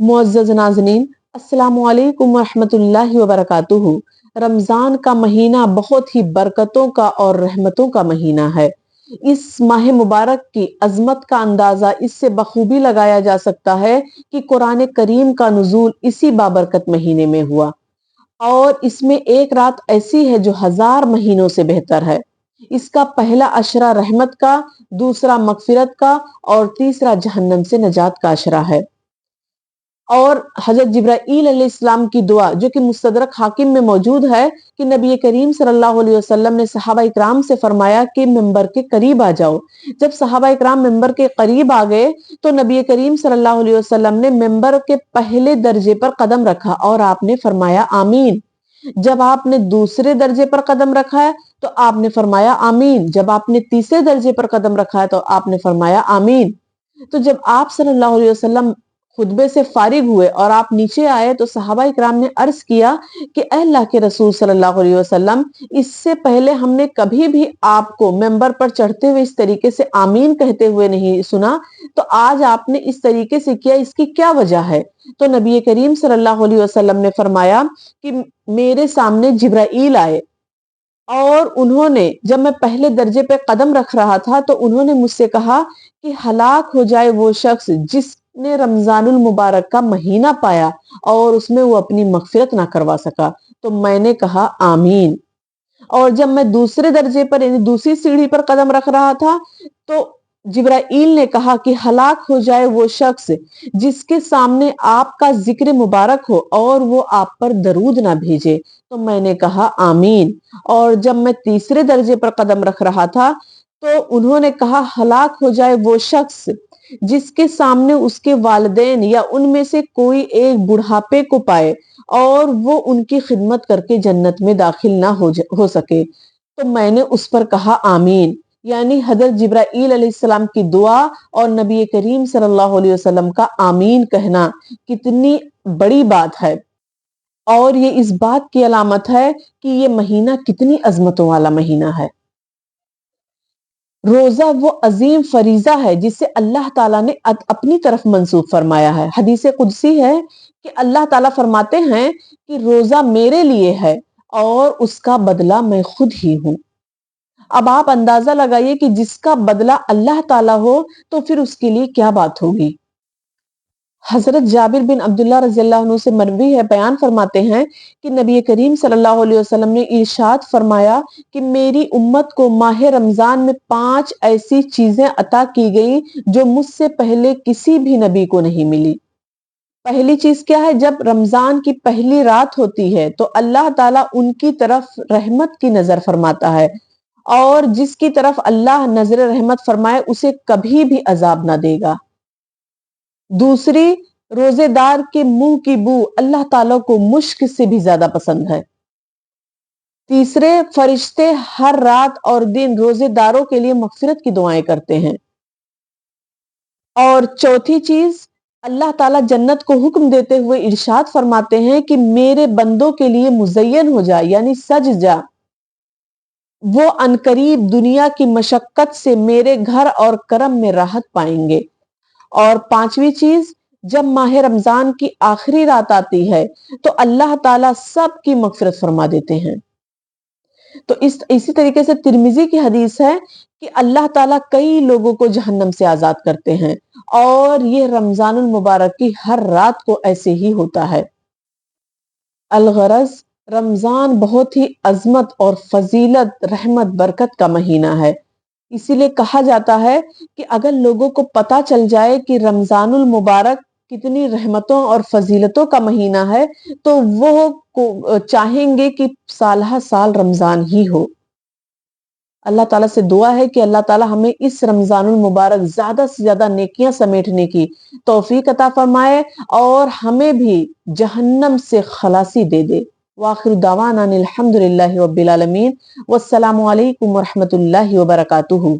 मुअज़्ज़ज़ नाज़रीन, अस्सलामु अलैकुम वरहमतुल्लाहि वबरकातुहू। रमज़ान का महीना बहुत ही बरकतों का और रहमतों का महीना है। इस माह मुबारक की अज़मत का अंदाज़ा इससे बखूबी लगाया जा सकता है कि कुरान करीम का नुज़ूल इसी बाबरकत महीने में हुआ और इसमें एक रात ऐसी है जो 1000 महीनों से बेहतर है। इसका पहला अशरा रहमत का, दूसरा मग़फ़िरत का और तीसरा जहन्नम से निजात का अशरा है। और हज़रत जिब्राईल अलैहिस्सलाम की दुआ जो कि मुस्तदरक हाकिम में मौजूद है कि नबी करीम सल्लल्लाहु अलैहि वसल्लम ने सहाबा इकराम से फरमाया कि मिंबर के करीब आ जाओ। जब सहाबा इकराम मिंबर के करीब आ गए तो नबी करीम सल्लल्लाहु अलैहि वसल्लम ने मिंबर के पहले दर्जे पर कदम रखा और आपने फरमाया आमीन। जब आपने दूसरे दर्जे पर कदम रखा है तो आपने फरमाया आमीन। जब आपने तीसरे दर्जे पर कदम रखा है तो आपने फरमाया आमीन। तो जब आप सल्लल्लाहु अलैहि वसल्लम खुतबे से फारिग हुए और आप नीचे आए तो सहाबा इकराम ने अर्ज किया कि ऐ अल्लाह के रसूल सल्लल्लाहु अलैहि वसल्लम, इससे पहले हमने कभी भी आपको मेंबर पर चढ़ते हुए इस तरीके से आमीन कहते हुए नहीं सुना, तो आज आपने इस तरीके से किया, इसकी क्या वजह है? तो नबी करीम सल्लल्लाहु अलैहि वसल्लम ने फरमाया कि मेरे सामने जिब्राईल आए और उन्होंने, जब मैं पहले दर्जे पे कदम रख रहा था तो उन्होंने मुझसे कहा कि हलाक हो जाए वो शख्स जिसने रमजानुल मुबारक का महीना पाया और उसमें वो अपनी मगफिरत ना करवा सका। तो मैंने कहा आमीन। और जब मैं दूसरे दर्जे पर यानी दूसरी सीढ़ी पर कदम रख रहा था तो जिब्राईल ने कहा कि हलाक हो जाए वो शख्स जिसके सामने आपका जिक्र मुबारक हो और वो आप पर दरूद ना भेजे। तो मैंने कहा आमीन। और जब मैं तीसरे दर्जे पर कदम रख रहा था तो उन्होंने कहा हलाक हो जाए वो शख्स जिसके सामने उसके वालिदैन या उनमें से कोई एक बुढ़ापे को पाए और वो उनकी खिदमत करके जन्नत में दाखिल ना हो सके। तो मैंने उस पर कहा आमीन। यानी हजरत जिब्राईल अलैहिस्सलाम की दुआ और नबी करीम सल्लल्लाहु अलैहि वसल्लम का आमीन कहना कितनी बड़ी बात है और ये इस बात की अलामत है कि ये महीना कितनी अजमतों वाला महीना है। रोजा वो अजीम फरीजा है जिसे अल्लाह ताला ने अपनी तरफ मंसूब फरमाया है। हदीस कुदसी है कि अल्लाह ताला फरमाते हैं कि रोजा मेरे लिए है और उसका बदला मैं खुद ही हूं। अब आप अंदाजा लगाइए कि जिसका बदला अल्लाह ताला हो तो फिर उसके लिए क्या बात होगी। हजरत जाबिर बिन अब्दुल्लाह रज़ियल्लाहु अन्हु से मरवी है, बयान फरमाते हैं कि नबी करीम सल्लल्लाहु अलैहि वसल्लम ने इरशाद फरमाया कि मेरी उम्मत को माह रमजान में 5 ऐसी चीजें अता की गई जो मुझसे पहले किसी भी नबी को नहीं मिली। पहली चीज क्या है? जब रमजान की पहली रात होती है तो अल्लाह ताला उनकी तरफ रहमत की नजर फरमाता है और जिसकी तरफ अल्लाह नजर रहमत फरमाए उसे कभी भी अजाब ना देगा। दूसरी, रोजेदार के मुंह की बू अल्लाह ताला को मुश्क से भी ज्यादा पसंद है। तीसरे, फरिश्ते हर रात और दिन रोजेदारों के लिए मगफिरत की दुआएं करते हैं। और चौथी चीज, अल्लाह ताला जन्नत को हुक्म देते हुए इरशाद फरमाते हैं कि मेरे बंदों के लिए मुज़य्यन हो जा, यानी सज जा, वो अनकरीब दुनिया की मशक्कत से मेरे घर और करम में राहत पाएंगे। और पांचवी चीज, जब माह रमजान की आखिरी रात आती है तो अल्लाह ताला सबकी मगफिरत फरमा देते हैं। तो इसी तरीके से तिरमिजी की हदीस है कि अल्लाह ताला कई लोगों को जहन्नम से आजाद करते हैं और ये रमजानुल मुबारक की हर रात को ऐसे ही होता है। अलगरज, रमजान बहुत ही अजमत और फजीलत, रहमत, बरकत का महीना है। इसीलिए कहा जाता है कि अगर लोगों को पता चल जाए कि रमजानुल मुबारक कितनी रहमतों और फजीलतों का महीना है तो वो चाहेंगे कि साल साल रमजान ही हो। अल्लाह ताला से दुआ है कि अल्लाह ताला हमें इस रमजानुल मुबारक ज्यादा से ज्यादा नेकियां समेटने की तौफीक अता फरमाए और हमें भी जहन्नम से खलासी दे दे। वाखिर दावाना अनिल हम्दुलिल्लाहि रब्बिल आलमीन। वस्सलामु अलैकुम वरहमतुल्लाहि वबरकातुहू।